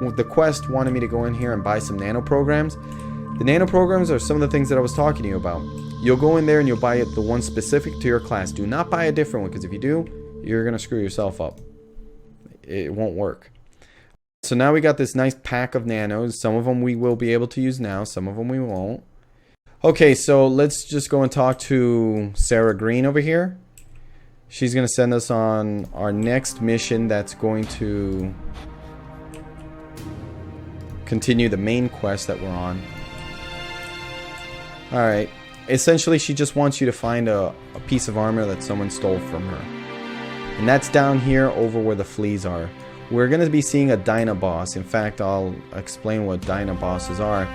the quest wanted me to go in here and buy some nano programs. The nano programs are some of the things that I was talking to you about. You'll go in there and you'll buy it, the one specific to your class. Do not buy a different one, because if you do, you're going to screw yourself up. It won't work. So now we got this nice pack of nanos. Some of them we will be able to use now. Some of them we won't. Okay, so let's just go and talk to Sarah Green over here. She's going to send us on our next mission that's going to continue the main quest that we're on. Alright. Essentially, she just wants you to find a piece of armor that someone stole from her. And that's down here over where the fleas are. We're going to be seeing a Dino boss. In fact, I'll explain what Dino bosses are.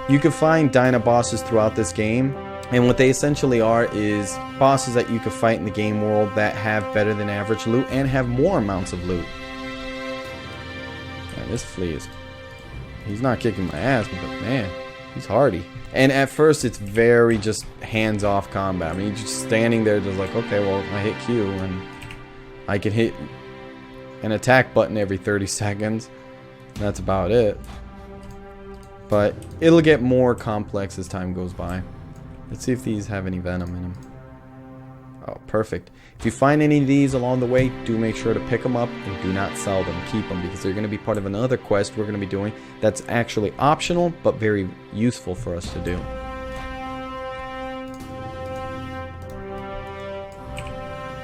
You can find Dino bosses throughout this game. And what they essentially are is bosses that you can fight in the game world that have better than average loot and have more amounts of loot. Man, this flea is... He's not kicking my ass, but man, he's hardy. And at first, it's very just hands-off combat. I mean, you're just standing there just like, okay, well, I hit Q and I can hit an attack button every 30 seconds. That's about it. But it'll get more complex as time goes by. Let's see if these have any venom in them. Oh, perfect. If you find any of these along the way, do make sure to pick them up and do not sell them. Keep them, because they're going to be part of another quest we're going to be doing that's actually optional but very useful for us to do.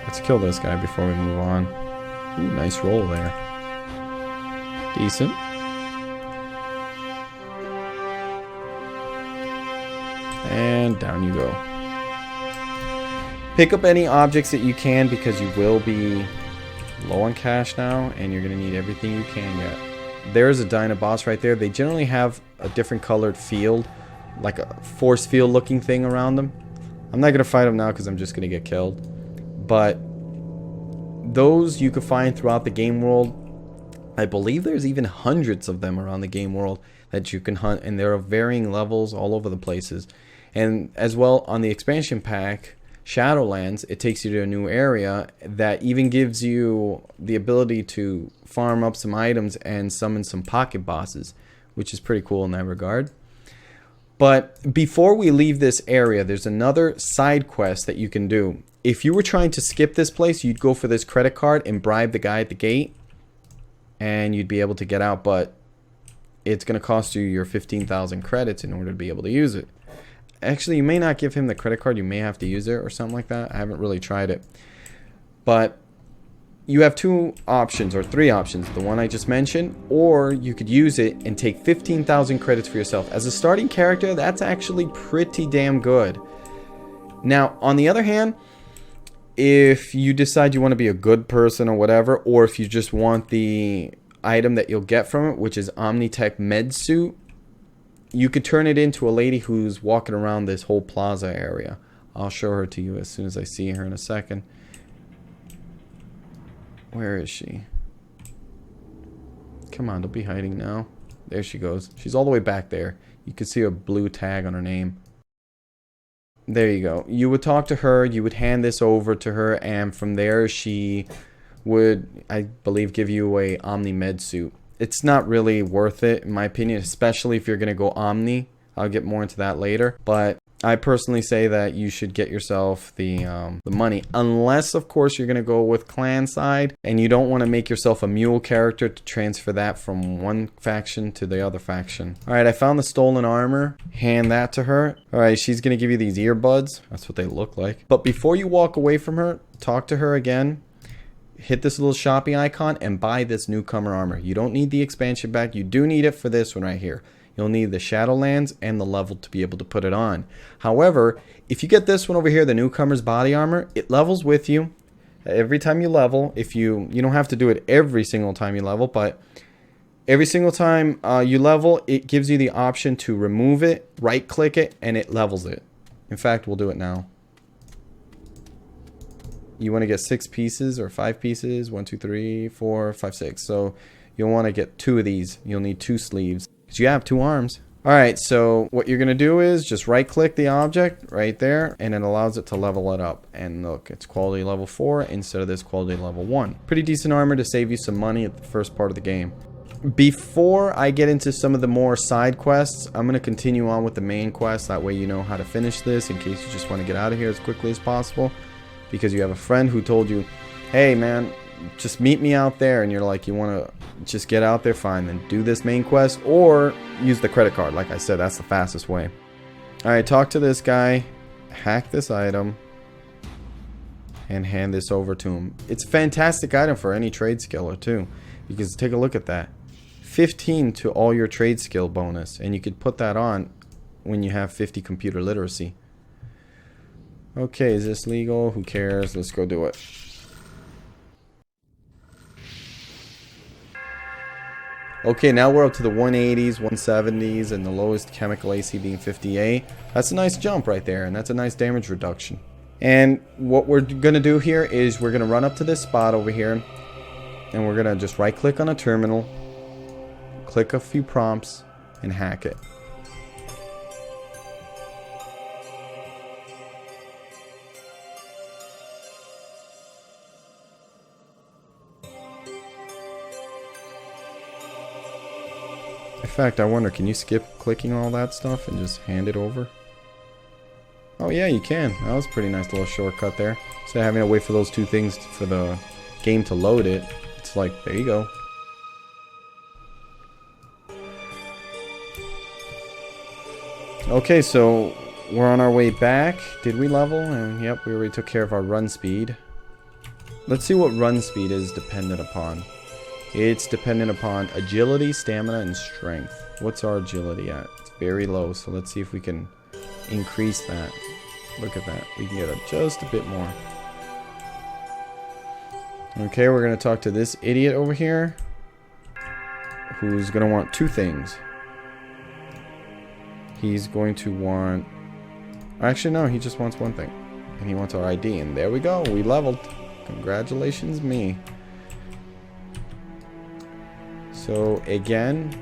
Let's kill this guy before we move on. Ooh, nice roll there. Decent. And down you go. Pick up any objects that you can, because you will be low on cash now and you're going to need everything you can get. There's a Dino boss right there. They generally have a different colored field, like a force field looking thing around them. I'm not going to fight them now because I'm just going to get killed. But those you can find throughout the game world. I believe there's even hundreds of them around the game world that you can hunt, and they're of varying levels all over the places. And as well, on the expansion pack, Shadowlands, it takes you to a new area that even gives you the ability to farm up some items and summon some pocket bosses, which is pretty cool in that regard. But before we leave this area, there's another side quest that you can do. If you were trying to skip this place, you'd go for this credit card and bribe the guy at the gate, and you'd be able to get out, but it's going to cost you your 15,000 credits in order to be able to use it. Actually, you may not give him the credit card. You may have to use it or something like that. I haven't really tried it. But you have two options, or three options. The one I just mentioned, or you could use it and take 15,000 credits for yourself. As a starting character, that's actually pretty damn good. Now, on the other hand, if you decide you want to be a good person or whatever, or if you just want the item that you'll get from it, which is Omni-Tek med suit, you could turn it into a lady who's walking around this whole plaza area. I'll show her to you as soon as I see her in a second. Where is she? Come on, don't be hiding now. There she goes. She's all the way back there. You can see a blue tag on her name. There you go. You would talk to her, you would hand this over to her, and from there she would, I believe, give you a Omni med suit. It's not really worth it, in my opinion, especially if you're going to go Omni. I'll get more into that later. But I personally say that you should get yourself the money. Unless, of course, you're going to go with clan side. And you don't want to make yourself a mule character to transfer that from one faction to the other faction. Alright, I found the stolen armor. Hand that to her. Alright, she's going to give you these earbuds. That's what they look like. But before you walk away from her, talk to her again. Hit this little shopping icon and buy this Newcomer armor. You don't need the expansion pack. You do need it for this one right here. You'll need the Shadowlands and the level to be able to put it on. However, if you get this one over here, the Newcomer's body armor, it levels with you every time you level. If you don't have to do it every single time you level, but every single time you level, it gives you the option to remove it, right click it, and it levels it. In fact, we'll do it now. You want to get 6 pieces or 5 pieces. 1, 2, 3, 4, 5, 6. So you'll want to get 2 of these. You'll need 2 sleeves because you have 2 arms. Alright, so what you're going to do is just right click the object right there, and it allows it to level it up. And look, it's quality level 4 instead of this quality level 1. Pretty decent armor to save you some money at the first part of the game. Before I get into some of the more side quests, I'm going to continue on with the main quest. That way you know how to finish this in case you just want to get out of here as quickly as possible. Because you have a friend who told you, hey man, just meet me out there, and you're like, you want to just get out there, fine, then do this main quest or use the credit card. Like I said, that's the fastest way. Alright, talk to this guy, hack this item, and hand this over to him. It's a fantastic item for any trade skiller too, because take a look at that. 15 to all your trade skill bonus, and you could put that on when you have 50 computer literacy. Okay, is this legal? Who cares? Let's go do it. Okay, now we're up to the 180s, 170s, and the lowest chemical AC being 50A. That's a nice jump right there, and that's a nice damage reduction. And what we're going to do here is we're going to run up to this spot over here, and we're going to just right click on a terminal, click a few prompts, and hack it. In fact, I wonder, can you skip clicking all that stuff and just hand it over? Oh yeah, you can. That was a pretty nice little shortcut there. Instead of having to wait for those two things for the game to load it, it's like, there you go. Okay, so we're on our way back. Did we level? And yep, we already took care of our run speed. Let's see what run speed is dependent upon. It's dependent upon agility, stamina, and strength. What's our agility at? It's very low, so let's see if we can increase that. Look at that. We can get it just a bit more. Okay, we're going to talk to this idiot over here, who's going to want two things. He's going to want... Actually, no, he just wants one thing. And he wants our ID. And there we go. We leveled. Congratulations, me. So, again,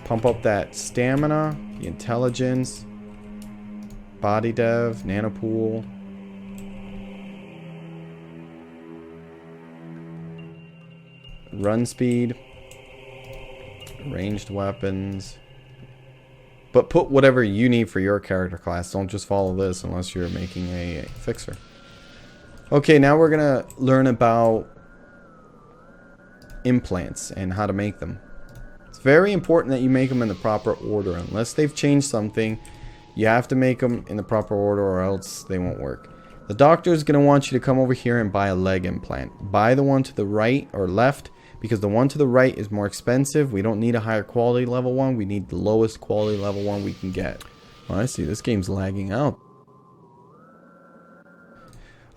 pump up that stamina, the intelligence, body dev, nano pool. Run speed. Ranged weapons. But put whatever you need for your character class. Don't just follow this unless you're making a fixer. Okay, now we're going to learn about implants and how to make them. It's very important that you make them in the proper order. Unless they've changed something, you have to make them in the proper order or else they won't work. The doctor is going to want you to come over here and buy a leg implant. Buy the one to the right or left, because the one to the right is more expensive. We don't need a higher quality level one. We need the lowest quality level one we can get. Oh, I see. This game's lagging out.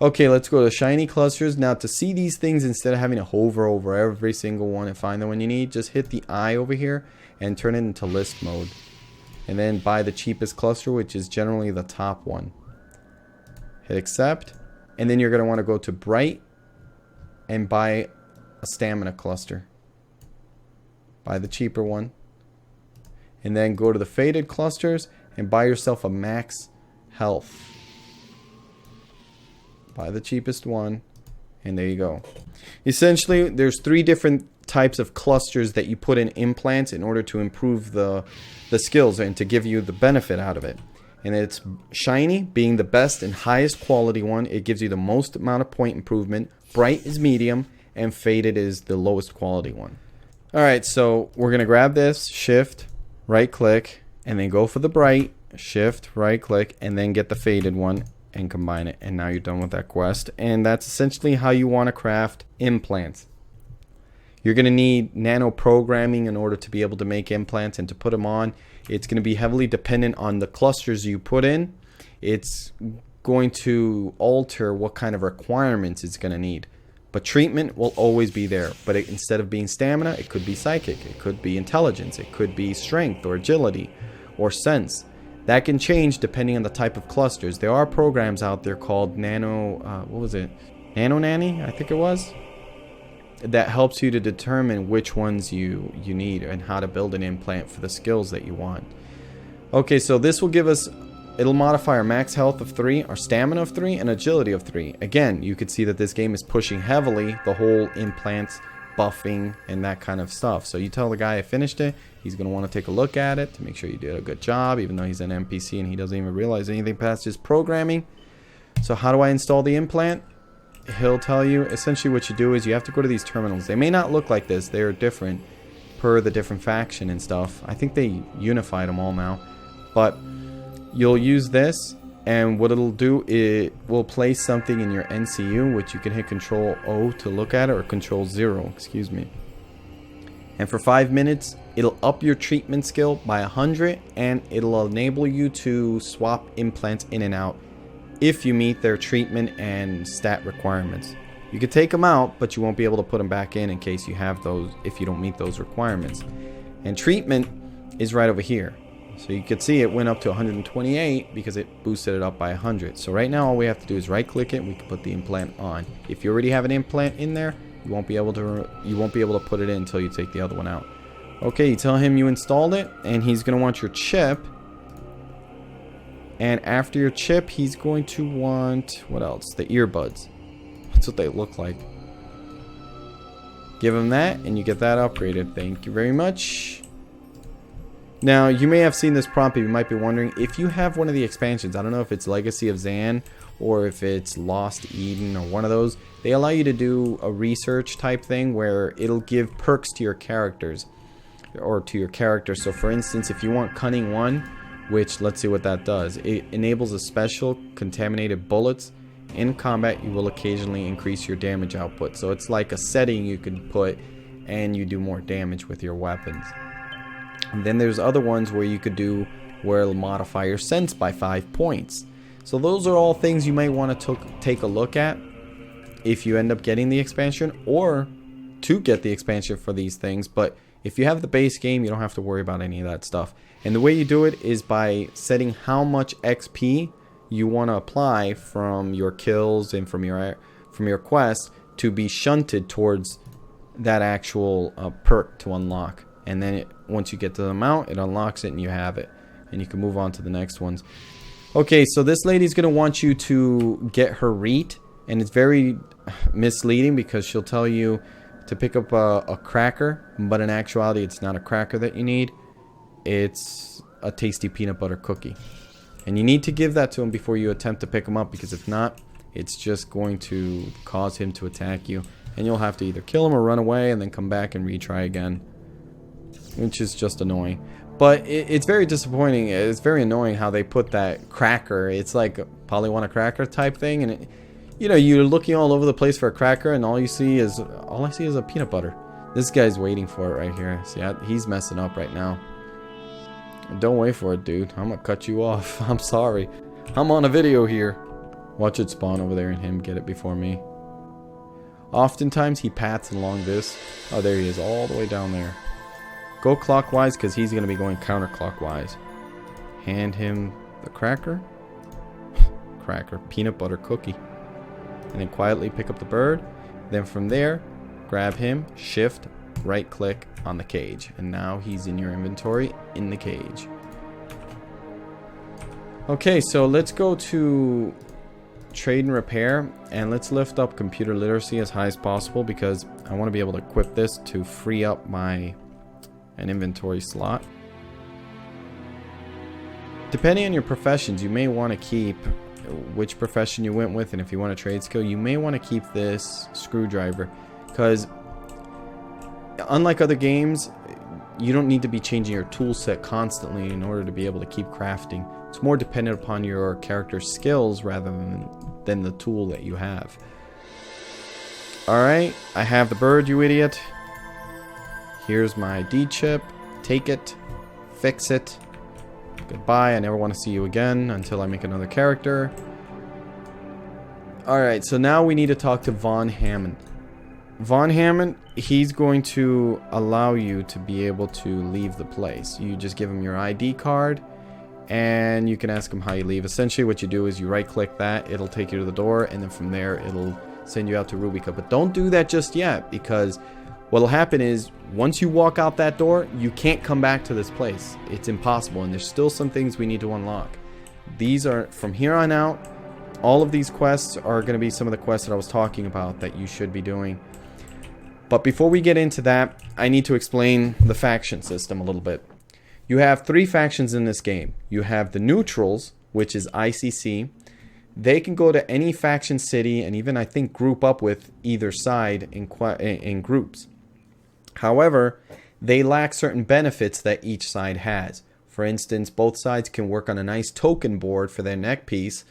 Okay, let's go to shiny clusters. Now, to see these things, instead of having to hover over every single one and find the one you need, just hit the eye over here and turn it into list mode. And then buy the cheapest cluster, which is generally the top one. Hit accept. And then you're going to want to go to bright and buy a stamina cluster. Buy the cheaper one. And then go to the faded clusters and buy yourself a max health. Buy the cheapest one. And there you go. Essentially, there's 3 different types of clusters that you put in implants in order to improve the skills and to give you the benefit out of it. And it's shiny being the best and highest quality one. It gives you the most amount of point improvement. Bright is medium. And faded is the lowest quality one. Alright, so we're going to grab this, shift, right click, and then go for the bright, shift, right click, and then get the faded one and combine it. And now you're done with that quest. And that's essentially how you want to craft implants. You're going to need nano programming in order to be able to make implants and to put them on. It's going to be heavily dependent on the clusters you put in. It's going to alter what kind of requirements it's going to need. But treatment will always be there. But instead of being stamina, it could be psychic. It could be intelligence. It could be strength or agility or sense. That can change depending on the type of clusters. There are programs out there called Nano... what was it? Nano Nanny, I think it was. That helps you to determine which ones you need and how to build an implant for the skills that you want. Okay, so this will give us... It'll modify our max health of 3, our stamina of 3, and agility of 3. Again, you could see that this game is pushing heavily the whole implants buffing and that kind of stuff. So you tell the guy I finished it, he's going to want to take a look at it to make sure you did a good job, even though he's an NPC and he doesn't even realize anything past his programming. So how do I install the implant? He'll tell you. Essentially what you do is you have to go to these terminals. They may not look like this. They're different per the different faction and stuff. I think they unified them all now. But you'll use this, and what it'll do, it will place something in your NCU, which you can hit Control O to look at it, or Control 0, excuse me. And for 5 minutes, it'll up your treatment skill by 100, and it'll enable you to swap implants in and out if you meet their treatment and stat requirements. You can take them out, but you won't be able to put them back in case you have those, if you don't meet those requirements. And treatment is right over here. So you can see it went up to 128 because it boosted it up by 100. So right now all we have to do is right click it and we can put the implant on. If you already have an implant in there, you won't be able to put it in until you take the other one out. Okay, you tell him you installed it, and he's going to want your chip. And after your chip, he's going to want, what else? The earbuds. That's what they look like. Give him that, and you get that upgraded. Thank you very much. Now, you may have seen this prompt, but you might be wondering, if you have one of the expansions, I don't know if it's Legacy of Zan, or if it's Lost Eden, or one of those, they allow you to do a research type thing where it'll give perks to your characters, or to your character. So for instance, if you want Cunning 1, which, let's see what that does. It enables a special contaminated bullets. In combat, you will occasionally increase your damage output. So it's like a setting you can put, and you do more damage with your weapons. And then there's other ones where you could do, where it'll modify your sense by 5 points. So those are all things you might want to take a look at if you end up getting the expansion, or to get the expansion for these things. But if you have the base game, you don't have to worry about any of that stuff. And the way you do it is by setting how much XP you want to apply from your kills and from your quest to be shunted towards that actual perk to unlock. And then once you get to the amount, it unlocks it and you have it. And you can move on to the next ones. Okay, so this lady's going to want you to get her Reit. And it's very misleading because she'll tell you to pick up a cracker, but in actuality it's not a cracker that you need. It's a tasty peanut butter cookie. And you need to give that to him before you attempt to pick him up, because if not, it's just going to cause him to attack you. And you'll have to either kill him or run away and then come back and retry again. Which is just annoying. But it's very disappointing. It's very annoying how they put that cracker. It's like a probably want a cracker type thing. And you know, you're looking all over the place for a cracker, and all I see is a peanut butter. This guy's waiting for it right here. See, he's messing up right now. Don't wait for it, dude. I'm gonna cut you off. I'm sorry. I'm on a video here. Watch it spawn over there and him get it before me. Oftentimes he paths along this. Oh, there he is, all the way down there. Go clockwise because he's gonna be going counterclockwise. Hand him the cracker. Cracker, peanut butter cookie. And then quietly pick up the bird. Then from there, grab him, shift, right click on the cage, and now he's in your inventory in the cage. Okay, so let's go to trade and repair, and let's lift up computer literacy as high as possible because I want to be able to equip this to free up an inventory slot. Depending on your professions, you may want to keep which profession you went with, and if you want a trade skill, you may want to keep this screwdriver, because unlike other games, you don't need to be changing your tool set constantly in order to be able to keep crafting. It's more dependent upon your character's skills rather than the tool that you have. Alright, I have the bird, you idiot. Here's my ID chip. Take it. Fix it. Goodbye, I never want to see you again until I make another character. Alright, so now we need to talk to Von Hammond. Von Hammond, he's going to allow you to be able to leave the place. You just give him your ID card, and you can ask him how you leave. Essentially what you do is you right click that, it'll take you to the door, and then from there it'll send you out to Rubica. But don't do that just yet, because what'll happen is once you walk out that door, you can't come back to this place. It's impossible, and there's still some things we need to unlock. These are, from here on out, all of these quests are going to be some of the quests that I was talking about that you should be doing. But before we get into that, I need to explain the faction system a little bit. You have 3 factions in this game. You have the neutrals, which is ICC. They can go to any faction city and even, I think, group up with either side in groups. However, they lack certain benefits that each side has. For instance, both sides can work on a nice token board for their neck piece,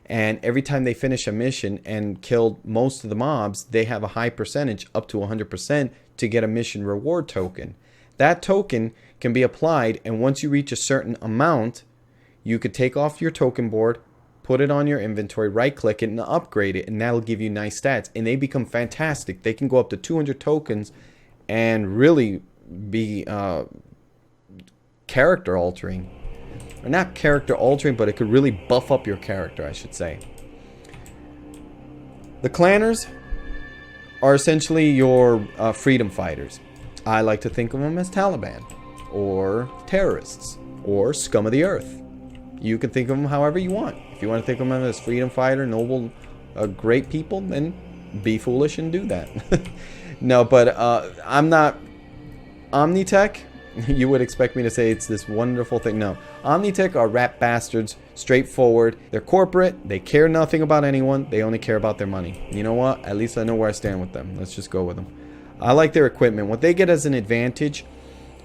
and every time they finish a mission and kill most of the mobs, they have a high percentage, up to 100%, to get a mission reward token. That token can be applied, and once you reach a certain amount, you could take off your token board, put it on your inventory, right click it, and upgrade it, and that'll give you nice stats. And they become fantastic. They can go up to 200 tokens and really be character altering. Or not character altering, but it could really buff up your character, I should say. The clanners are essentially your freedom fighters. I like to think of them as Taliban, or terrorists, or scum of the earth. You can think of them however you want. If you want to think of them as freedom fighter, noble, great people, then be foolish and do that. No, but I'm not Omni-Tek. You would expect me to say it's this wonderful thing. No, Omni-Tek are rat bastards, straightforward. They're corporate. They care nothing about anyone. They only care about their money. You know what? At least I know where I stand with them. Let's just go with them. I like their equipment. What they get as an advantage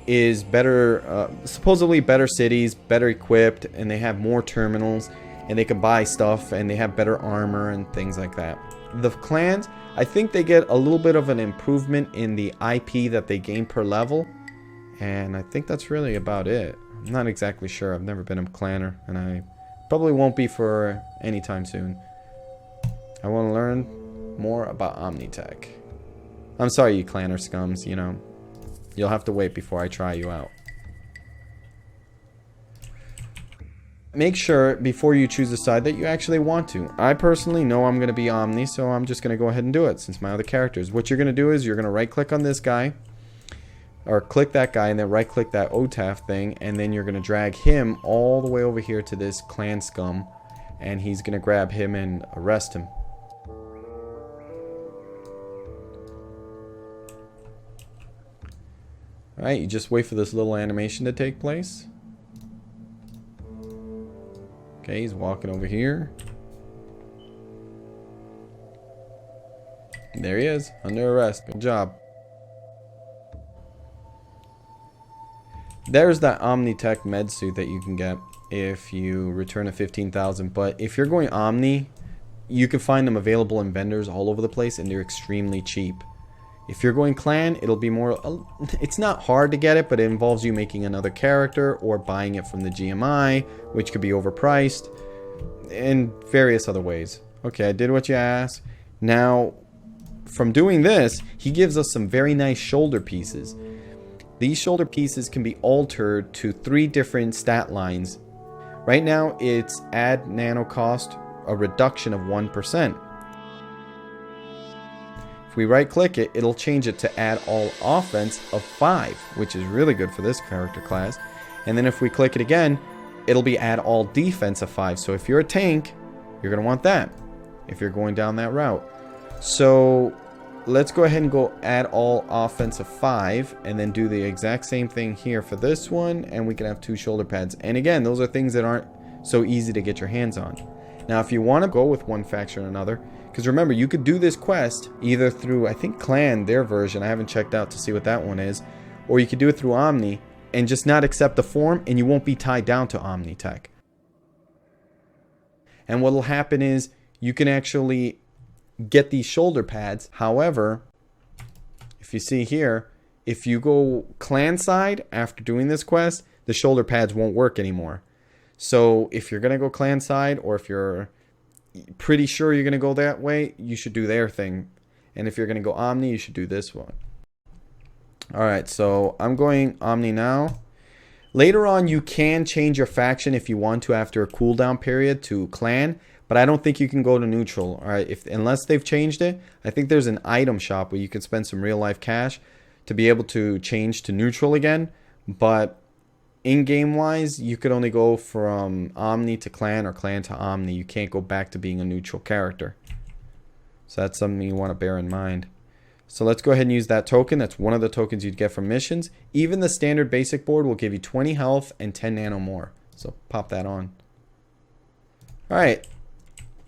is better, supposedly better cities, better equipped, and they have more terminals, and they can buy stuff, and they have better armor and things like that. The clans, I think they get a little bit of an improvement in the IP that they gain per level. And I think that's really about it. I'm not exactly sure. I've never been a clanner, and I probably won't be for any time soon. I want to learn more about Omni-Tek. I'm sorry, you clanner scums, you know. You'll have to wait before I try you out. Make sure before you choose a side that you actually want to. I personally know I'm going to be Omni, so I'm just going to go ahead and do it since my other characters. What you're going to do is you're going to right click on this guy, or click that guy, and then right click that OTAF thing, and then you're going to drag him all the way over here to this clan scum, and he's going to grab him and arrest him. Alright, you just wait for this little animation to take place. Okay, he's walking over here. There he is, under arrest. Good job. There's that Omni-Tek med suit that you can get if you return a 15,000. But if you're going Omni, you can find them available in vendors all over the place, and they're extremely cheap. If you're going clan, it'll be more... It's not hard to get it, but it involves you making another character or buying it from the GMI, which could be overpriced, and various other ways. Okay, I did what you asked. Now, from doing this, he gives us some very nice shoulder pieces. These shoulder pieces can be altered to 3 different stat lines. Right now, it's add nano cost, a reduction of 1%. If we right click it, it'll change it to add all offense of 5, which is really good for this character class. And then if we click it again, it'll be add all defense of 5. So if you're a tank, you're going to want that if you're going down that route. So let's go ahead and go add all offense of 5, and then do the exact same thing here for this one, and we can have 2 shoulder pads. And again, those are things that aren't so easy to get your hands on. Now, if you want to go with one faction or another, because remember, you could do this quest either through, I think, Clan, their version. I haven't checked out to see what that one is. Or you could do it through Omni and just not accept the form, and you won't be tied down to Omni-Tek. And what will happen is you can actually get these shoulder pads. However, if you see here, if you go clan side after doing this quest, the shoulder pads won't work anymore. So if you're going to go clan side, or if you're pretty sure you're going to go that way, you should do their thing. And if you're going to go Omni, you should do this one. Alright, so I'm going Omni now. Later on, you can change your faction if you want to after a cooldown period to clan, but I don't think you can go to neutral. Alright, unless they've changed it. I think there's an item shop where you can spend some real life cash to be able to change to neutral again, but in-game wise, you could only go from Omni to Clan or Clan to Omni. You can't go back to being a neutral character. So that's something you want to bear in mind. So let's go ahead and use that token. That's one of the tokens you'd get from missions. Even the standard basic board will give you 20 health and 10 nano more. So pop that on. Alright.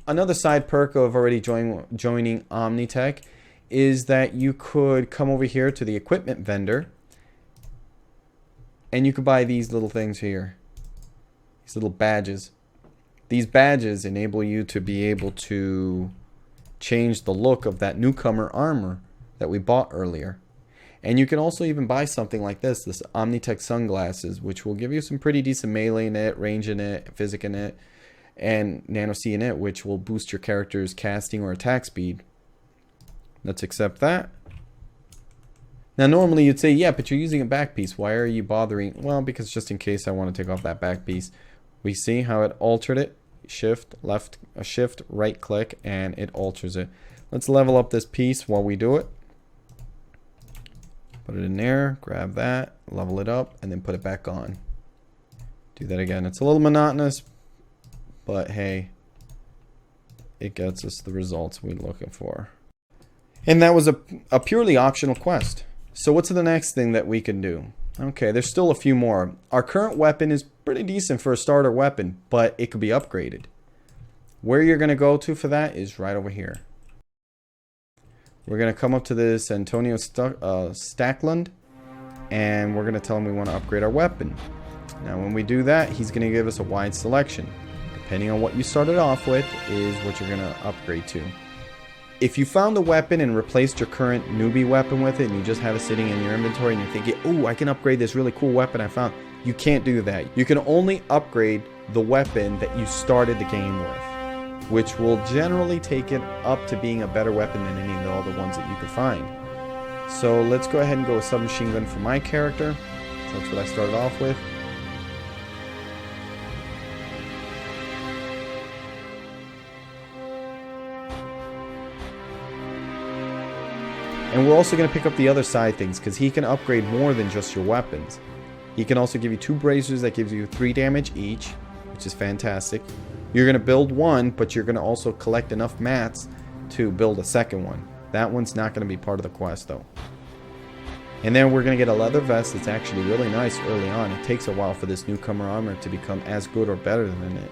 Another side perk of already joining Omni-Tek is that you could come over here to the equipment vendor and you could buy these little things here. These little badges. These badges enable you to be able to change the look of that Newcomer armor that we bought earlier. And you can also even buy something like this Omni-Tek sunglasses, which will give you some pretty decent melee in it, range in it, physic in it, and Nano C in it, which will boost your character's casting or attack speed. Let's accept that. Now normally you'd say, yeah, but you're using a back piece. Why are you bothering? Well, because just in case I want to take off that back piece. We see how it altered it. Shift, left, shift, right click, and it alters it. Let's level up this piece while we do it. Put it in there, grab that, level it up, and then put it back on. Do that again. It's a little monotonous, but hey, it gets us the results we're looking for. And that was a purely optional quest. So what's the next thing that we can do? Okay, there's still a few more. Our current weapon is pretty decent for a starter weapon, but it could be upgraded. Where you're going to go to for that is right over here. We're going to come up to this Antonio Stackland, and we're going to tell him we want to upgrade our weapon. Now when we do that, he's going to give us a wide selection. Depending on what you started off with is what you're going to upgrade to. If you found the weapon and replaced your current newbie weapon with it and you just have it sitting in your inventory and you're thinking, oh, I can upgrade this really cool weapon I found, you can't do that. You can only upgrade the weapon that you started the game with, which will generally take it up to being a better weapon than any of the other ones that you could find. So let's go ahead and go with submachine gun for my character. So that's what I started off with. And we're also going to pick up the other side things because he can upgrade more than just your weapons. He can also give you 2 bracers that gives you 3 damage each, which is fantastic. You're going to build one, but you're going to also collect enough mats to build a second one. That one's not going to be part of the quest though. And then we're going to get a leather vest that's actually really nice early on. It takes a while for this Newcomer armor to become as good or better than it.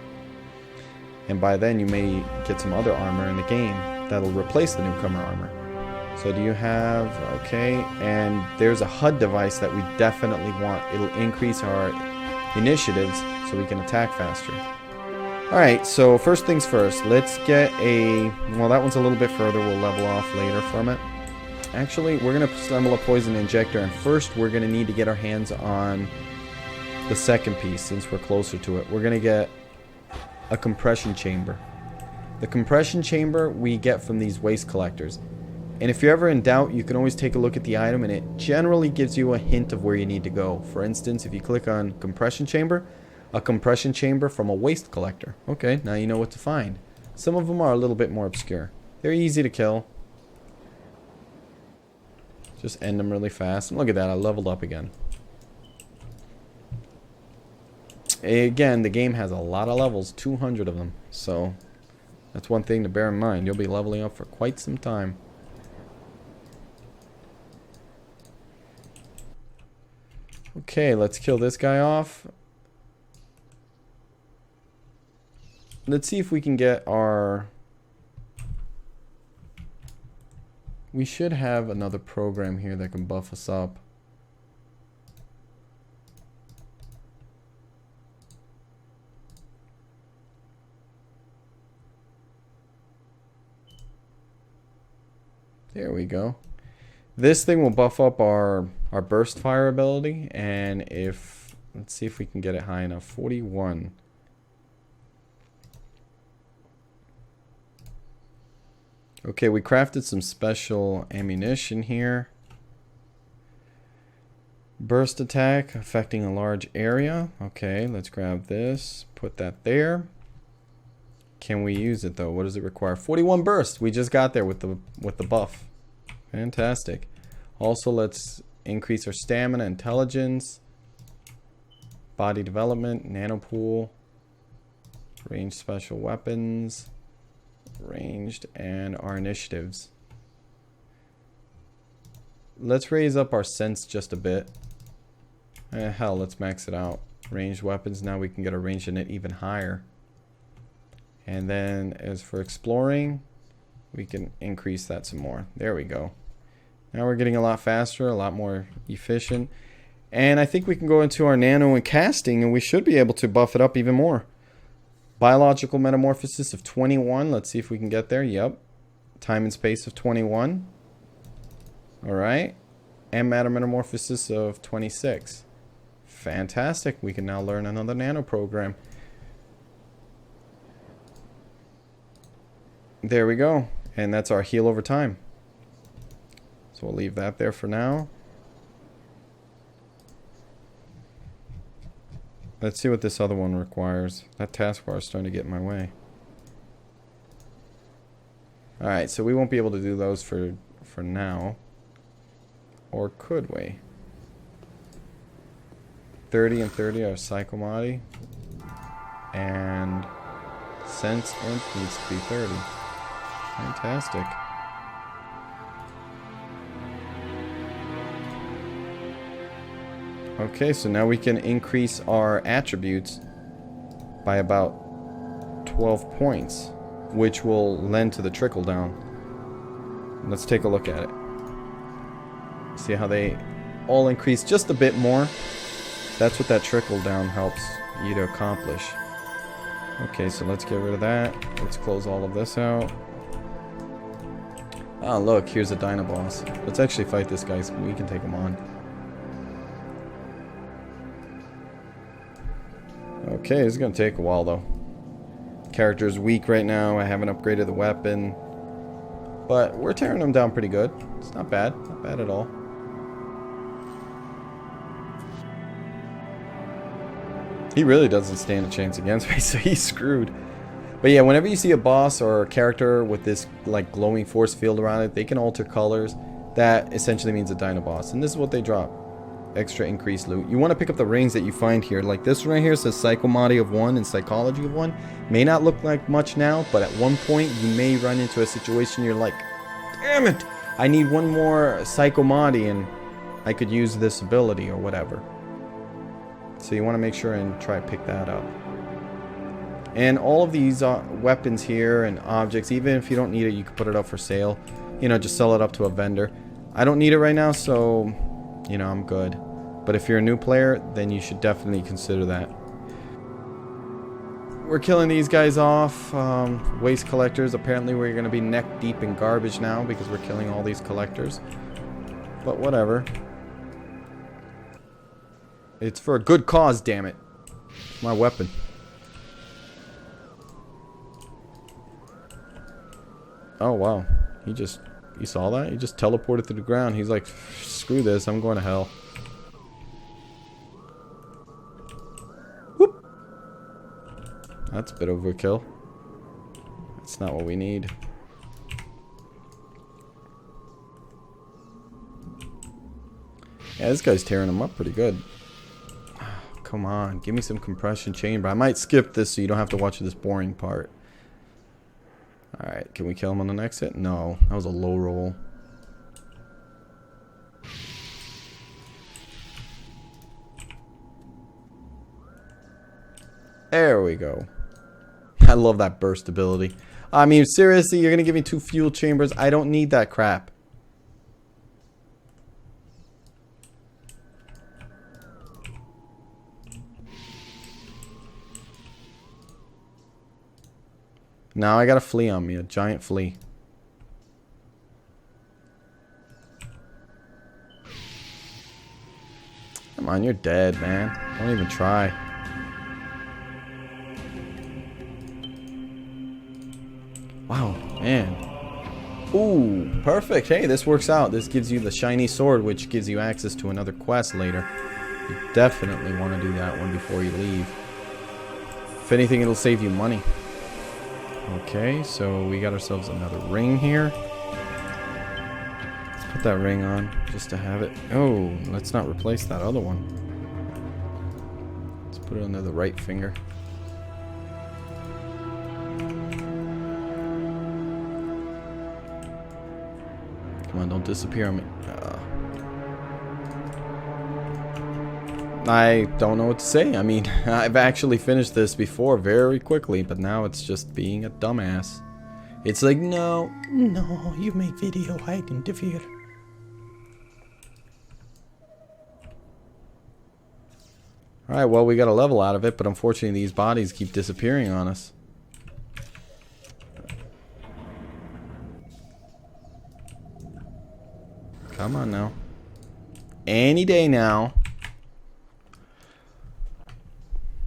And by then you may get some other armor in the game that'll replace the Newcomer armor. So do you have, okay, and there's a HUD device that we definitely want. It'll increase our initiatives so we can attack faster. Alright, so first things first, let's get a, well that one's a little bit further, we'll level off later from it. Actually, we're going to assemble a poison injector, and first we're going to need to get our hands on the second piece since we're closer to it. We're going to get a compression chamber. The compression chamber we get from these waste collectors. And if you're ever in doubt, you can always take a look at the item and it generally gives you a hint of where you need to go. For instance, if you click on compression chamber, a compression chamber from a waste collector. Okay, now you know what to find. Some of them are a little bit more obscure. They're easy to kill. Just end them really fast. And look at that, I leveled up again. Again, the game has a lot of levels, 200 of them. So that's one thing to bear in mind. You'll be leveling up for quite some time. Okay, let's kill this guy off. Let's see if we can get our... We should have another program here that can buff us up. There we go. This thing will buff up our burst fire ability, and if, let's see if we can get it high enough. 41. Okay, we crafted some special ammunition here. Burst attack affecting a large area. Okay, let's grab this, put that there. Can we use it though? What does it require? 41 burst. We just got there with the buff. Fantastic. Also, let's increase our stamina, intelligence, body development, nano pool, range special weapons, ranged, and our initiatives. let's raise up our sense just a bit. Hell, let's max it out. Ranged weapons, now we can get our range in it even higher. And then as for exploring, we can increase that some more. There we go. Now we're getting a lot faster, a lot more efficient. And I think we can go into our nano and casting, and we should be able to buff it up even more. Biological metamorphosis of 21. Let's see if we can get there. Yep. Time and space of 21. Alright. And matter metamorphosis of 26. Fantastic. We can now learn another nano program. There we go. And that's our heal over time. So we'll leave that there for now. Let's see what this other one requires. That taskbar is starting to get in my way. Alright, so we won't be able to do those for now. Or could we? 30 and 30 are psychomody. And sense imp needs to be 30. Fantastic. Okay, so now we can increase our attributes by about 12 points, which will lend to the trickle down. Let's take a look at it. See how they all increase just a bit more. That's what that trickle down helps you to accomplish. Okay, so let's get rid of that. Let's close all of this out. Oh, look, here's a Dino boss. Let's actually fight this guy so we can take him on. Okay, this is going to take a while, though. Character is weak right now. I haven't upgraded the weapon. But we're tearing him down pretty good. It's not bad. Not bad at all. He really doesn't stand a chance against me, so he's screwed. But yeah, whenever you see a boss or a character with this like glowing force field around it, they can alter colors. That essentially means a Dino boss. And this is what they drop. Extra increased loot. You want to pick up the rings that you find here. Like this right here says Psychomody of 1 and Psychology of 1. May not look like much now, but at one point you may run into a situation you're like, damn it! I need one more Psychomody and I could use this ability or whatever. So you want to make sure and try to pick that up. And all of these weapons here and objects, even if you don't need it, you can put it up for sale. You know, just sell it up to a vendor. I don't need it right now, so, you know, I'm good. But if you're a new player, then you should definitely consider that. We're killing these guys off. Waste collectors. Apparently we're going to be neck deep in garbage now because we're killing all these collectors. But whatever. It's for a good cause, damn it. My weapon. Oh, wow. You saw that? He just teleported to the ground. He's like, screw this, I'm going to hell. Whoop. That's a bit overkill. That's not what we need. Yeah, this guy's tearing him up pretty good. Come on, give me some compression chamber. I might skip this so you don't have to watch this boring part. Alright, can we kill him on the next hit? No, that was a low roll. There we go. I love that burst ability. I mean, seriously, you're going to give me 2 fuel chambers? I don't need that crap. Now I got a flea on me, a giant flea. Come on, you're dead, man. Don't even try. Wow, man. Ooh, perfect. Hey, this works out. This gives you the shiny sword, which gives you access to another quest later. You definitely want to do that one before you leave. If anything, it'll save you money. Okay, so we got ourselves another ring here. Let's put that ring on just to have it. Oh, let's not replace that other one. Let's put it under the right finger. Come on, don't disappear on me. I don't know what to say. I mean, I've actually finished this before very quickly, but now it's just being a dumbass. It's like, no, you make video, I interfere. Alright, well, we got a level out of it, but unfortunately these bodies keep disappearing on us. Come on now. Any day now.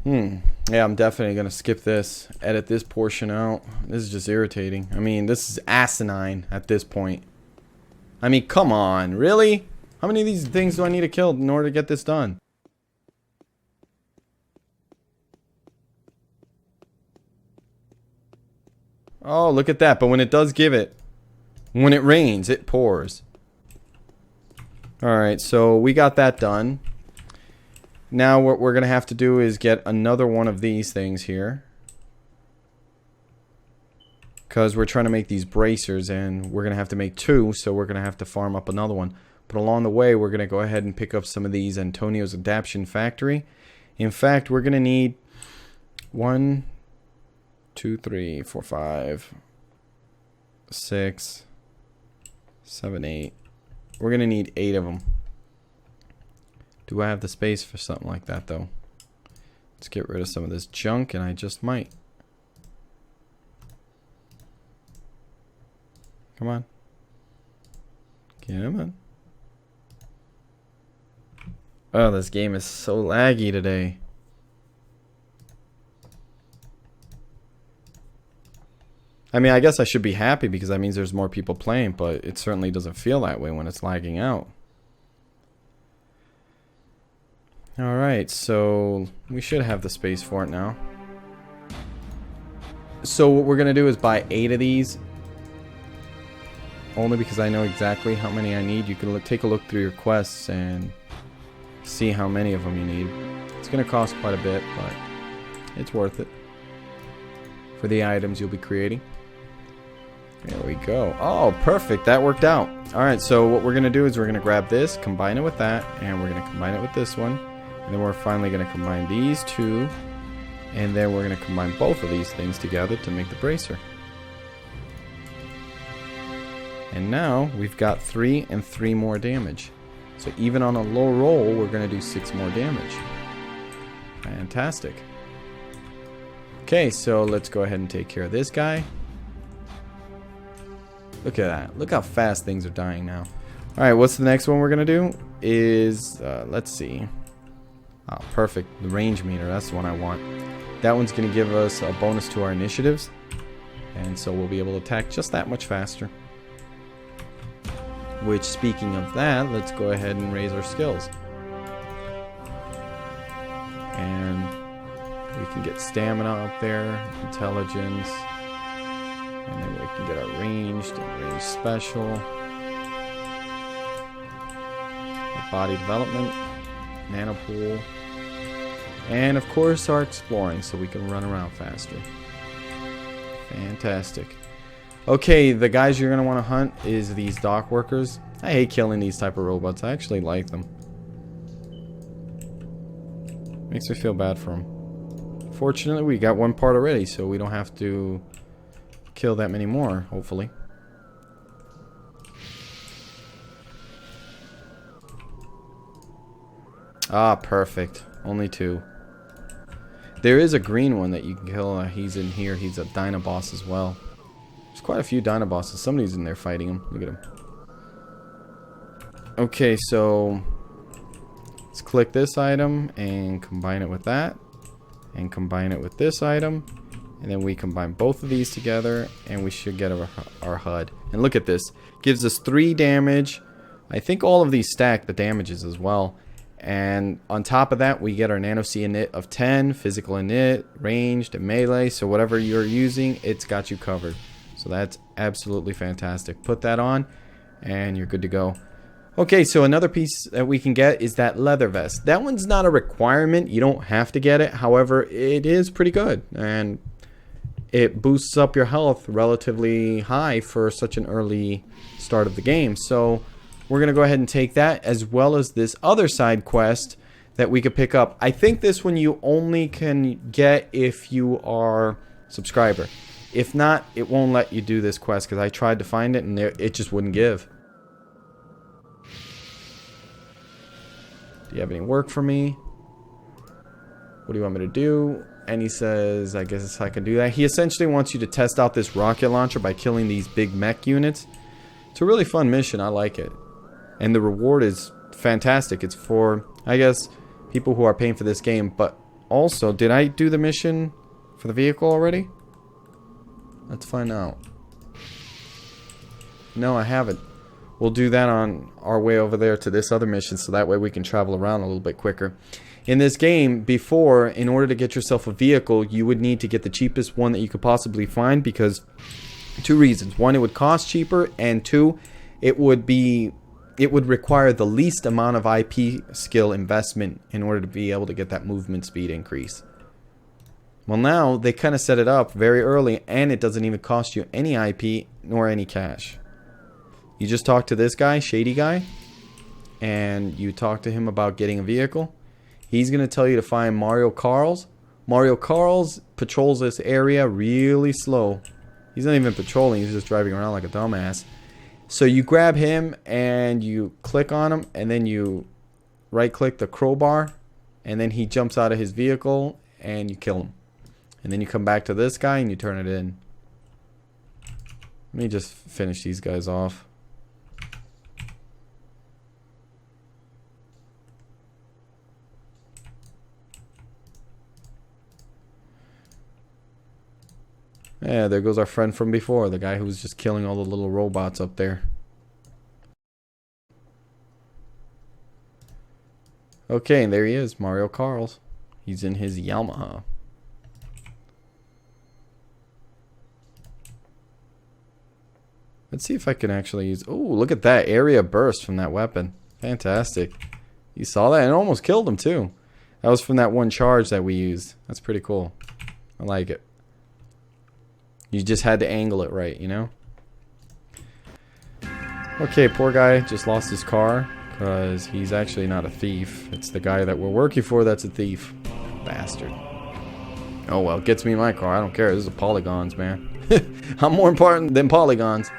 Yeah, I'm definitely going to skip this. Edit this portion out. This is just irritating. I mean, this is asinine at this point. I mean, come on. Really? How many of these things do I need to kill in order to get this done? Oh, look at that. But when it does give it, when it rains, it pours. Alright, so we got that done. Now what we're going to have to do is get another one of these things here. Because we're trying to make these bracers, and we're going to have to make 2, so we're going to have to farm up another one. But along the way, we're going to go ahead and pick up some of these Antonio's Adaption Factory. In fact, we're going to need 1, 2, 3, 4, 5, 6, 7, 8. We're going to need 8 of them. Do I have the space for something like that, though? Let's get rid of some of this junk, and I just might. Come on. Come on. Oh, this game is so laggy today. I mean, I guess I should be happy because that means there's more people playing, but it certainly doesn't feel that way when it's lagging out. Alright, so we should have the space for it now. So what we're going to do is buy 8 of these. Only because I know exactly how many I need. You can take a look through your quests and see how many of them you need. It's going to cost quite a bit, but it's worth it for the items you'll be creating. There we go. Oh, perfect. That worked out. Alright, so what we're going to do is we're going to grab this, combine it with that, and we're going to combine it with this one. And then we're finally going to combine these 2. And then we're going to combine both of these things together to make the bracer. And now we've got 3 and 3 more damage. So even on a low roll, we're going to do 6 more damage. Fantastic. Okay, so let's go ahead and take care of this guy. Look at that. Look how fast things are dying now. Alright, what's the next one we're going to do? Is, let's see. Oh, perfect. The range meter. That's the one I want. That one's going to give us a bonus to our initiatives. And so we'll be able to attack just that much faster. Which, speaking of that, let's go ahead and raise our skills. And we can get stamina up there, intelligence, and then we can get our ranged and range special. Our body development, nano pool, and of course our exploring so we can run around faster. Fantastic. Okay, the guys you're going to want to hunt is these dock workers. I hate killing these type of robots. I actually like them. Makes me feel bad for them. Fortunately, we got one part already, so we don't have to kill that many more, hopefully. Ah, perfect. Only 2. There is a green one that you can kill. He's in here. He's a Dino boss as well. There's quite a few Dino bosses. Somebody's in there fighting him. Look at him. Okay, so let's click this item and combine it with that. And combine it with this item. And then we combine both of these together and we should get our HUD. And look at this. Gives us 3 damage. I think all of these stack the damages as well. And on top of that, we get our Nano C init of 10, physical init, ranged, and melee. So whatever you're using, it's got you covered. So that's absolutely fantastic. Put that on, and you're good to go. Okay, so another piece that we can get is that leather vest. That one's not a requirement. You don't have to get it. However, it is pretty good. And it boosts up your health relatively high for such an early start of the game. So we're going to go ahead and take that, as well as this other side quest that we could pick up. I think this one you only can get if you are a subscriber. If not, it won't let you do this quest because I tried to find it and it just wouldn't give. Do you have any work for me? What do you want me to do? And he says, I guess I can do that. He essentially wants you to test out this rocket launcher by killing these big mech units. It's a really fun mission. I like it. And the reward is fantastic. It's for, I guess, people who are paying for this game. But also, did I do the mission for the vehicle already? Let's find out. No, I haven't. We'll do that on our way over there to this other mission, so that way we can travel around a little bit quicker. In this game, before, in order to get yourself a vehicle, you would need to get the cheapest one that you could possibly find because two reasons. One, it would cost cheaper, and two, it would require the least amount of IP skill investment in order to be able to get that movement speed increase. Well, now they kind of set it up very early, and it doesn't even cost you any IP nor any cash. You just talk to this guy, Shady Guy, and you talk to him about getting a vehicle. He's going to tell you to find Mario Carls. Mario Carls patrols this area really slow. He's not even patrolling, he's just driving around like a dumbass. So you grab him and you click on him, and then you right click the crowbar, and then he jumps out of his vehicle and you kill him. And then you come back to this guy and you turn it in. Let me just finish these guys off. Yeah, there goes our friend from before, the guy who was just killing all the little robots up there. Okay, and there he is, Mario Carls. He's in his Yamaha. Let's see if I can actually use... Oh, look at that area burst from that weapon. Fantastic. You saw that? And it almost killed him, too. That was from that one charge that we used. That's pretty cool. I like it. You just had to angle it right, you know? Okay, poor guy just lost his car because he's actually not a thief. It's the guy that we're working for that's a thief. Bastard. Oh well, gets me my car. I don't care. This is polygons, man. I'm more important than polygons.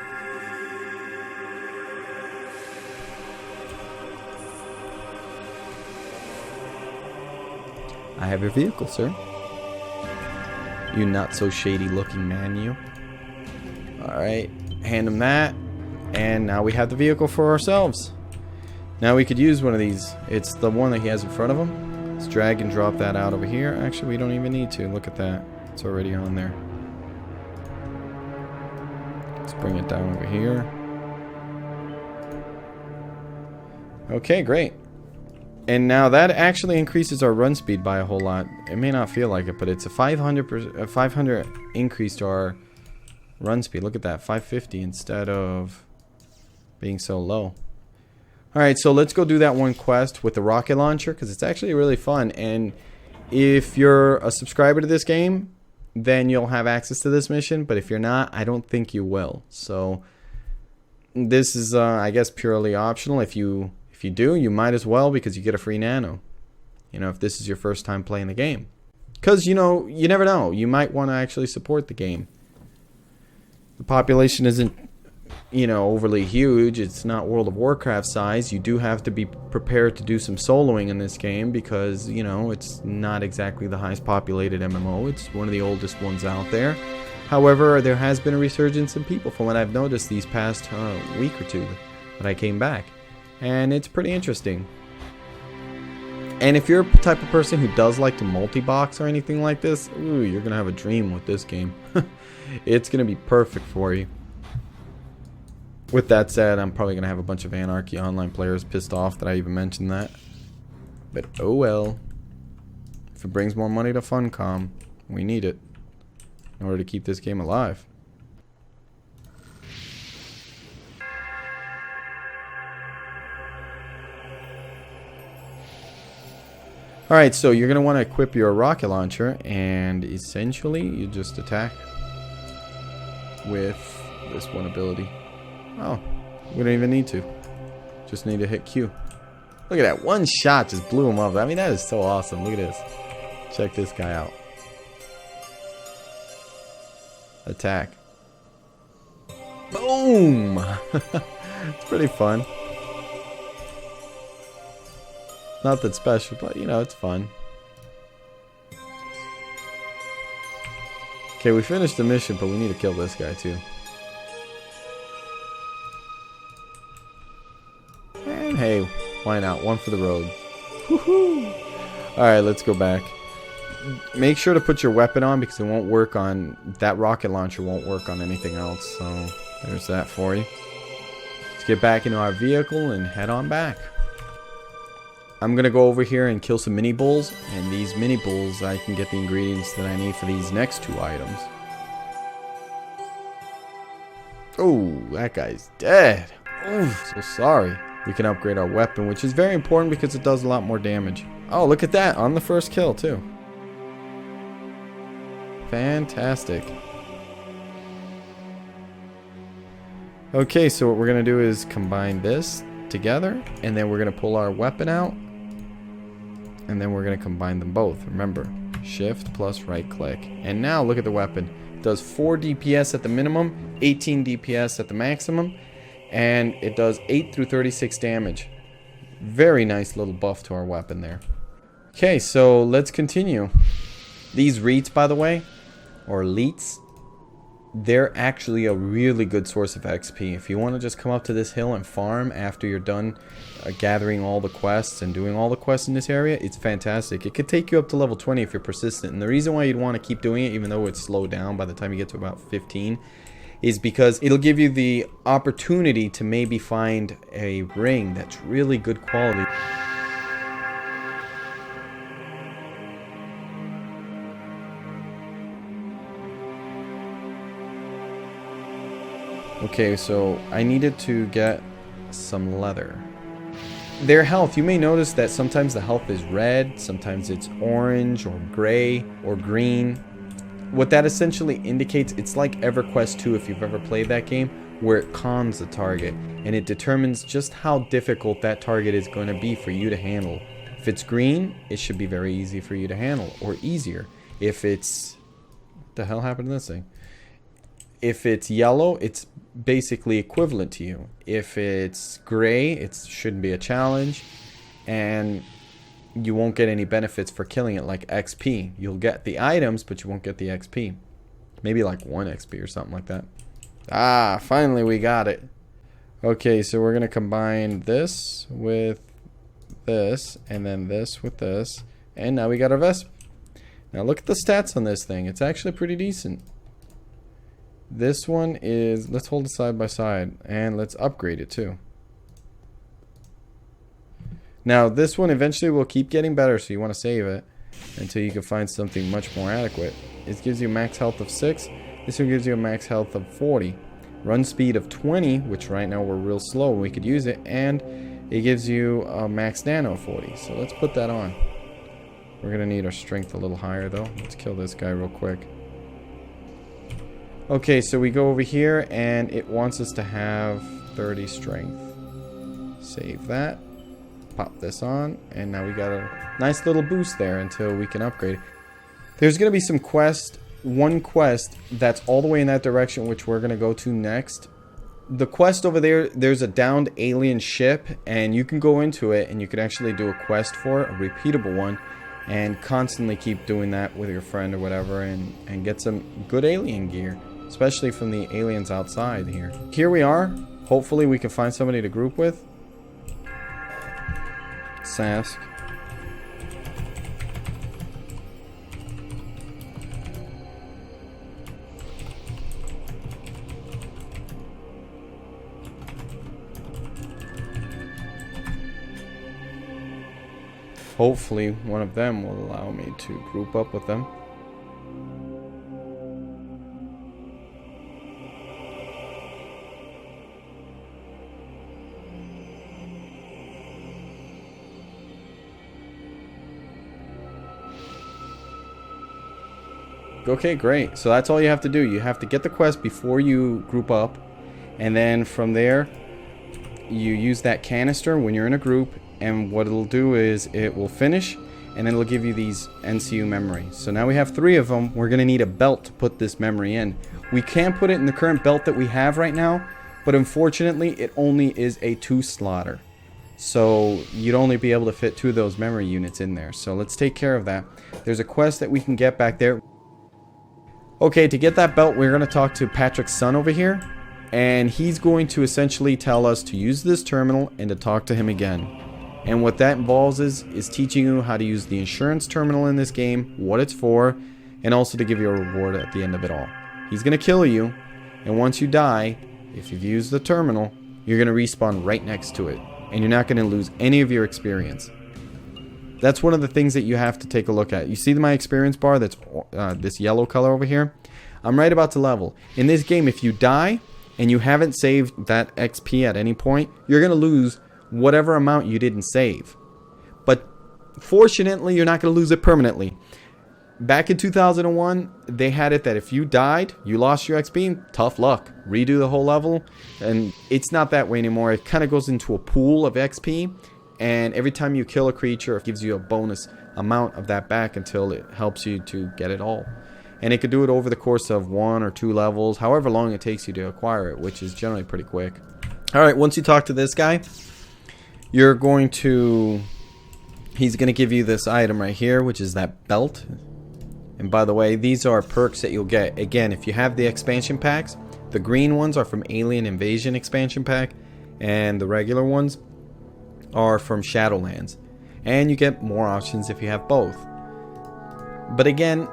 I have your vehicle, sir. You not so shady looking man, you. Alright, hand him that. And now we have the vehicle for ourselves. Now we could use one of these. It's the one that he has in front of him. Let's drag and drop that out over here. Actually, we don't even need to. Look at that. It's already on there. Let's bring it down over here. Okay, great. And now that actually increases our run speed by a whole lot. It may not feel like it, but it's a 500 increase to our run speed. Look at that, 550 instead of being so low. Alright, so let's go do that one quest with the rocket launcher because it's actually really fun. And if you're a subscriber to this game, then you'll have access to this mission. But if you're not, I don't think you will. So this is, I guess, purely optional. If you do, you might as well because you get a free Nano. You know, if this is your first time playing the game. Because, you know, you never know. You might want to actually support the game. The population isn't, you know, overly huge. It's not World of Warcraft size. You do have to be prepared to do some soloing in this game because, you know, it's not exactly the highest populated MMO. It's one of the oldest ones out there. However, there has been a resurgence in people from what I've noticed these past week or two that I came back. And it's pretty interesting. And if you're a type of person who does like to multi-box or anything like this, ooh, you're going to have a dream with this game. It's going to be perfect for you. With that said, I'm probably going to have a bunch of Anarchy Online players pissed off that I even mentioned that. But oh well. If it brings more money to Funcom, we need it in order to keep this game alive. Alright, so you're going to want to equip your rocket launcher, and essentially you just attack with this one ability. Oh, we don't even need to. Just need to hit Q. Look at that. One shot just blew him up. I mean, that is so awesome. Look at this. Check this guy out. Attack. Boom! It's pretty fun. Nothing special, but you know, it's fun. Okay, we finished the mission, but we need to kill this guy too. And hey, why not? One for the road. Woohoo! Alright, let's go back. Make sure to put your weapon on because it won't work on... That rocket launcher won't work on anything else, so there's that for you. Let's get back into our vehicle and head on back. I'm going to go over here and kill some mini bulls, and these mini bulls I can get the ingredients that I need for these next two items. Oh, that guy's dead. Oh, so sorry. We can upgrade our weapon, which is very important because it does a lot more damage. Oh, look at that, on the first kill too. Fantastic. Okay, so what we're going to do is combine this together, and then we're going to pull our weapon out. And then we're going to combine them both. Remember, shift plus right click. And now look at the weapon. It does 4 DPS at the minimum, 18 DPS at the maximum, and it does 8 through 36 damage. Very nice little buff to our weapon there. Okay, so let's continue. These Reits, by the way, or Leets, they're actually a really good source of XP. If you want to just come up to this hill and farm after you're done gathering all the quests and doing all the quests in this area, it's fantastic. It could take you up to level 20 if you're persistent. And the reason why you'd want to keep doing it, even though it's slowed down by the time you get to about 15, is because it'll give you the opportunity to maybe find a ring that's really good quality. Okay, so I needed to get some leather. Their health, you may notice that sometimes the health is red, sometimes it's orange or gray or green. What that essentially indicates, it's like EverQuest 2 if you've ever played that game, where it cons the target and it determines just how difficult that target is going to be for you to handle. If it's green, it should be very easy for you to handle, or easier. If it's... What the hell happened to this thing? If it's yellow, it's basically equivalent to you. If it's gray, it shouldn't be a challenge, and you won't get any benefits for killing it, like XP. You'll get the items, but you won't get the XP. Maybe like 1 XP or something like that. Ah, finally we got it. Okay, so we're gonna combine this with this, and then this with this, and now we got our vest. Now look at the stats on this thing. It's actually pretty decent. This one is, let's hold it side by side, and let's upgrade it too. Now this one eventually will keep getting better, so you want to save it until you can find something much more adequate. It gives you max health of 6. This one gives you a max health of 40. Run speed of 20, which right now we're real slow, we could use it, and it gives you a max nano of 40. So let's put that on. We're going to need our strength a little higher though. Let's kill this guy real quick. Okay, so we go over here and it wants us to have 30 strength. Save that. Pop this on, and now we got a nice little boost there until we can upgrade. There's going to be some quest, one quest that's all the way in that direction, which we're going to go to next. The quest over there, there's a downed alien ship, and you can go into it and you can actually do a quest for it, a repeatable one, and constantly keep doing that with your friend or whatever, and get some good alien gear, especially from the aliens outside here. Here we are. Hopefully we can find somebody to group with. Sask. Hopefully one of them will allow me to group up with them. Okay, great. So that's all you have to do. You have to get the quest before you group up, and then from there you use that canister when you're in a group, and what it'll do is it will finish, and it'll give you these NCU memories. So now we have 3 of them. We're going to need a belt to put this memory in. We can put it in the current belt that we have right now, but unfortunately it only is a 2-slotter. So you'd only be able to fit 2 of those memory units in there. So let's take care of that. There's a quest that we can get back there. Okay, to get that belt, we're going to talk to Patrick's son over here. And he's going to essentially tell us to use this terminal and to talk to him again. And what that involves is teaching you how to use the insurance terminal in this game, what it's for, and also to give you a reward at the end of it all. He's going to kill you, and once you die, if you've used the terminal, you're going to respawn right next to it. And you're not going to lose any of your experience. That's one of the things that you have to take a look at. You see my experience bar that's this yellow color over here? I'm right about to level. In this game, if you die and you haven't saved that XP at any point, you're going to lose whatever amount you didn't save. But fortunately, you're not going to lose it permanently. Back in 2001, they had it that if you died, you lost your XP, tough luck. Redo the whole level. And it's not that way anymore. It kind of goes into a pool of XP. And every time you kill a creature, it gives you a bonus amount of that back until it helps you to get it all. And it could do it over the course of 1 or 2 levels, however long it takes you to acquire it, which is generally pretty quick. Alright, once you talk to this guy, you're going to... He's going to give you this item right here, which is that belt. And by the way, these are perks that you'll get. Again, if you have the expansion packs, the green ones are from Alien Invasion expansion pack, and the regular ones are from Shadowlands. And you get more options if you have both. But again,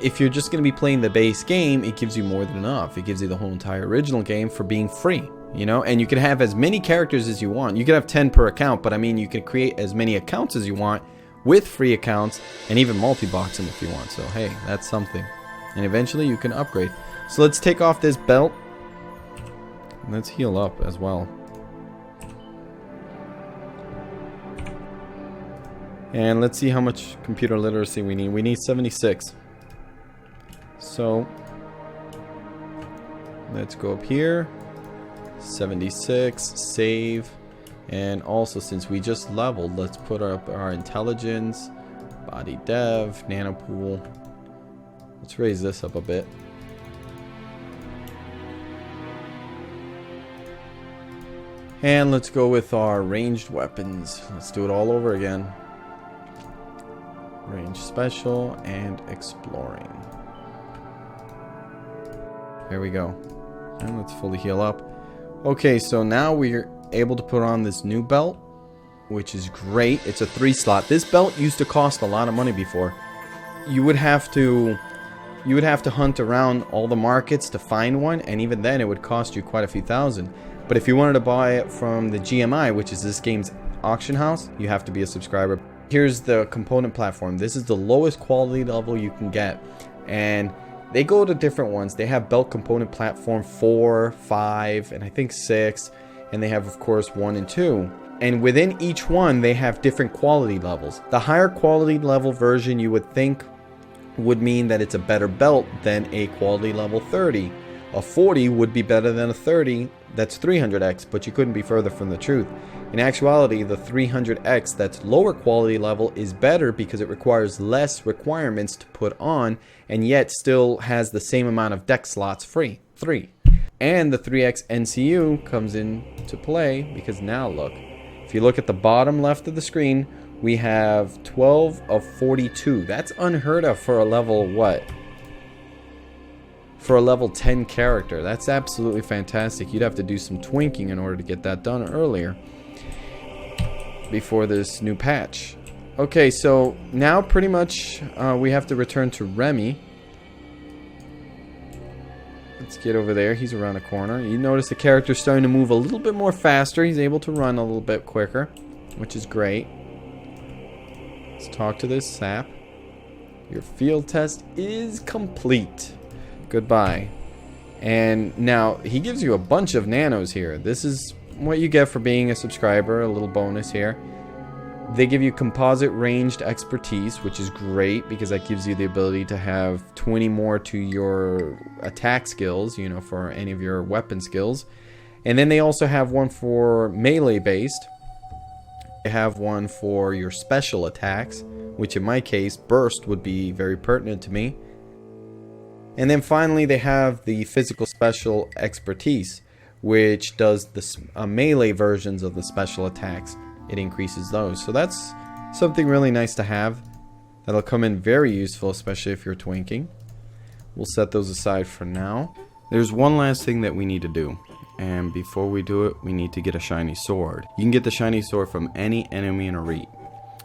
if you're just going to be playing the base game, it gives you more than enough. It gives you the whole entire original game for being free, you know? And you can have as many characters as you want. You can have 10 per account, but I mean, you can create as many accounts as you want with free accounts, and even multi-box them if you want. So hey, that's something. And eventually you can upgrade. So let's take off this belt. Let's heal up as well. And let's see how much computer literacy we need. We need 76. So let's go up here. 76, save. And also, since we just leveled, let's put up our intelligence, body dev, nano pool. Let's raise this up a bit. And let's go with our ranged weapons. Let's do it all over again. Range special and exploring. There we go. And let's fully heal up. Okay, so now we're able to put on this new belt, which is great. It's a 3-slot. This belt used to cost a lot of money before. You would have to hunt around all the markets to find one, and even then it would cost you quite a few thousand. But if you wanted to buy it from the GMI, which is this game's auction house, you have to be a subscriber. Here's the component platform. This is the lowest quality level you can get, and they go to different ones. They have belt component platform 4, 5, and I think 6. And they have, of course, 1 and 2. And within each one, they have different quality levels. The higher quality level version, you would think, would mean that it's a better belt than a quality level 30. A 40 would be better than a 30. That's 300x, but you couldn't be further from the truth. In actuality, the 300x that's lower quality level is better because it requires less requirements to put on, and yet still has the same amount of deck slots free. 3. And the 3x NCU comes into play because now look, if you look at the bottom left of the screen, we have 12 of 42. That's unheard of for a level what? For a level 10 character. That's absolutely fantastic. You'd have to do some twinking in order to get that done earlier before this new patch. Okay, so now pretty much we have to return to Remy. Let's get over there. He's around the corner. You notice the character's starting to move a little bit more faster. He's able to run a little bit quicker, which is great. Let's talk to this sap. Your field test is complete. Goodbye. And now he gives you a bunch of nanos here. This is what you get for being a subscriber. A little bonus here. They give you composite ranged expertise, which is great because that gives you the ability to have 20 more to your attack skills, you know, for any of your weapon skills. And then they also have one for melee based. They have one for your special attacks, which in my case, burst would be very pertinent to me. And then finally, they have the physical special expertise, which does the melee versions of the special attacks. It increases those. So that's something really nice to have. That'll come in very useful, especially if you're twinking. We'll set those aside for now. There's one last thing that we need to do. And before we do it, we need to get a shiny sword. You can get the shiny sword from any enemy in Arete.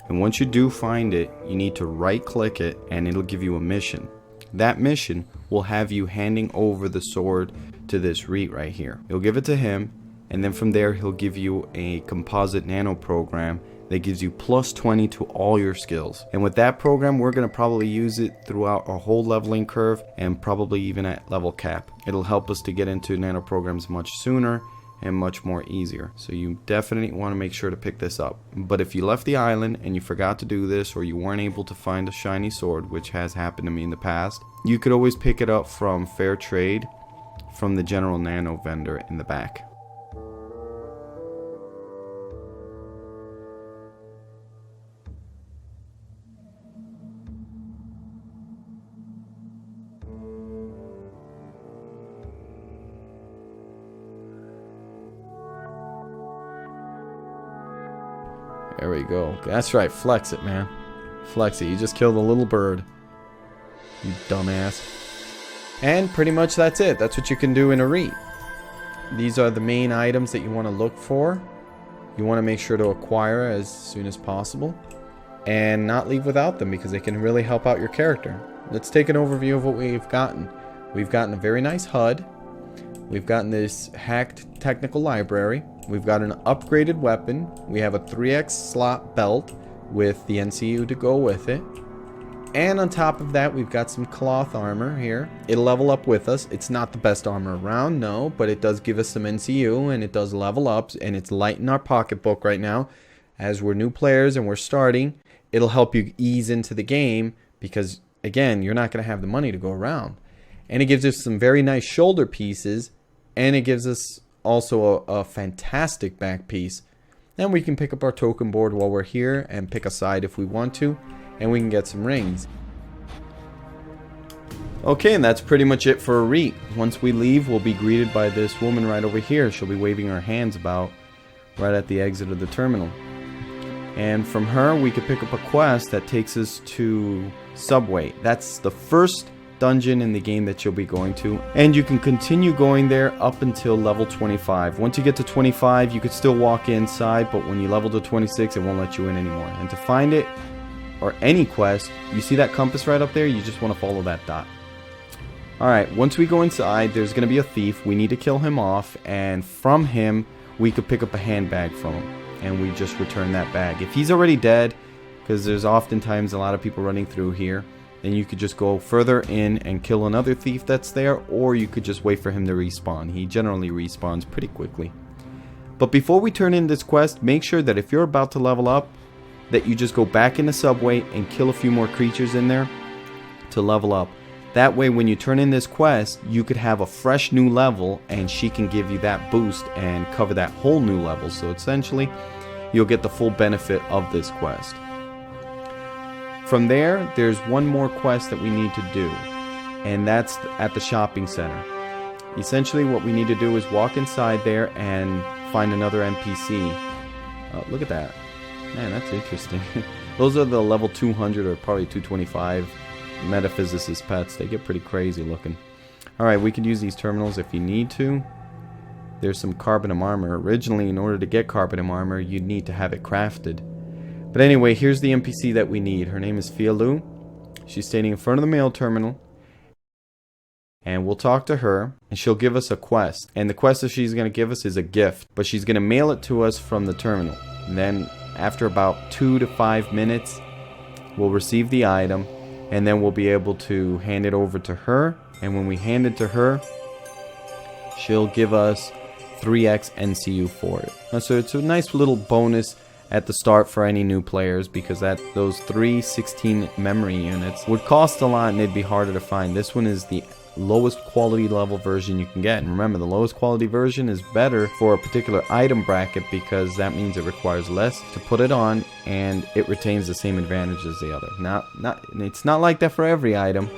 And once you do find it, you need to right click it and it'll give you a mission. That mission will have you handing over the sword to this Reit right here. You'll give it to him, and then from there he'll give you a composite nano program that gives you plus 20 to all your skills. And with that program, we're going to probably use it throughout our whole leveling curve and probably even at level cap. It'll help us to get into nano programs much sooner and much more easier. So you definitely want to make sure to pick this up. But if you left the island and you forgot to do this, or you weren't able to find a shiny sword, which has happened to me in the past, you could always pick it up from fair trade from the general nano vendor in the back. There we go. That's right. Flex it, man. Flex it. You just killed a little bird. You dumbass. And pretty much that's it. That's what you can do in Arete. These are the main items that you want to look for. You want to make sure to acquire as soon as possible. And not leave without them, because they can really help out your character. Let's take an overview of what we've gotten. We've gotten a very nice HUD. We've gotten this hacked technical library. We've got an upgraded weapon. We have a 3x slot belt with the NCU to go with it. And on top of that, we've got some cloth armor here. It'll level up with us. It's not the best armor around, no, but it does give us some NCU and it does level up, and it's light in our pocketbook right now. As we're new players and we're starting, it'll help you ease into the game because, again, you're not going to have the money to go around. And it gives us some very nice shoulder pieces, and it gives us also a fantastic back piece. And we can pick up our token board while we're here and pick a side if we want to, and we can get some rings. Okay, and that's pretty much it for Reit. Once we leave, we'll be greeted by this woman right over here. She'll be waving her hands about right at the exit of the terminal. And from her, we could pick up a quest that takes us to Subway. That's the first dungeon in the game that you'll be going to, and you can continue going there up until level 25. Once you get to 25, you could still walk inside, but when you level to 26, it won't let you in anymore. And to find it, or any quest, you see that compass right up there? You just want to follow that dot. Alright, once we go inside, there's going to be a thief. We need to kill him off, and from him, we could pick up a handbag from him, and we just return that bag. If he's already dead, because there's oftentimes a lot of people running through here, then you could just go further in and kill another thief that's there, or you could just wait for him to respawn. He generally respawns pretty quickly. But before we turn in this quest, make sure that if you're about to level up, that you just go back in the subway and kill a few more creatures in there to level up. That way, when you turn in this quest, you could have a fresh new level, and she can give you that boost and cover that whole new level. So essentially, you'll get the full benefit of this quest. From there, there's one more quest that we need to do, and that's at the shopping center. Essentially, what we need to do is walk inside there and find another NPC. Look at that. Man, that's interesting. Those are the level 200 or probably 225 metaphysicist pets. They get pretty crazy looking. Alright, we can use these terminals if you need to. There's some carbonum armor. Originally, in order to get carbonum armor, you'd need to have it crafted. But anyway, here's the NPC that we need. Her name is Fialu. She's standing in front of the mail terminal. And we'll talk to her, and she'll give us a quest. And the quest that she's going to give us is a gift, but she's going to mail it to us from the terminal. And then, after about 2 to 5 minutes, we'll receive the item, and then we'll be able to hand it over to her. And when we hand it to her, she'll give us 3x NCU for it. So it's a nice little bonus at the start for any new players, because those 3 16 memory units would cost a lot and they'd be harder to find. This one is the lowest quality level version you can get. And remember, the lowest quality version is better for a particular item bracket because that means it requires less to put it on and it retains the same advantage as the other. It's not like that for every item,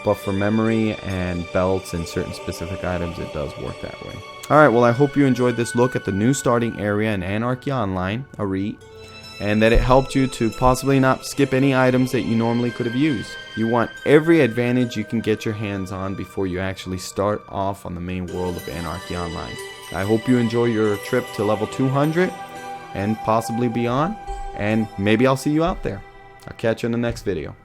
but for memory and belts and certain specific items, it does work that way. Alright, well, I hope you enjoyed this look at the new starting area in Anarchy Online, Arete, and that it helped you to possibly not skip any items that you normally could have used. You want every advantage you can get your hands on before you actually start off on the main world of Anarchy Online. I hope you enjoy your trip to level 200 and possibly beyond, and maybe I'll see you out there. I'll catch you in the next video.